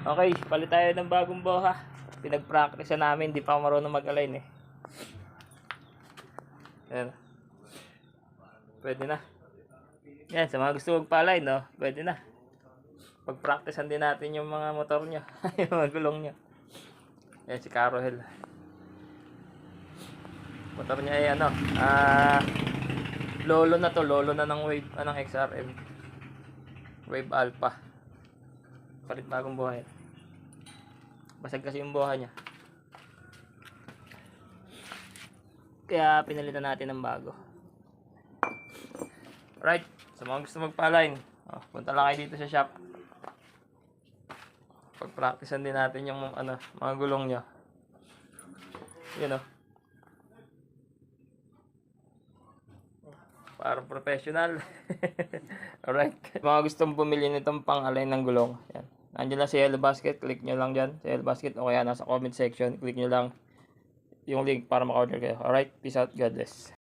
Okay, palit tayo ng bagong boha. Pinag-practice namin, di pa ako marunong mag-align eh. Ayan. Pwede na. Yan, sa mga gusto magpa-align, no? Pwede na. Pag-practicean din natin yung mga motor nyo. Yung mga gulong nyo. Yan si Carohel. Motor niya ay ano, lolo na to, lolo na ng Wave, anong XRM. Wave Alpha. Palit bagong buhay. Basag kasi yung buhay niya. Kaya pinalitan natin ng bago. Right, sa mga gusto magpa-align, punta lang kayo dito sa shop. Pag-practicean din natin yung ano, mga gulong nyo. Yun o. Para professional. Alright. Mga gustong bumili nitong pang-align ng gulong. Yan. Nandiyan lang si Yellow Basket. Click nyo lang dyan. Sa Yellow Basket o kaya nasa comment section. Click nyo lang yung link para maka-order kayo. Alright. Peace out. God bless.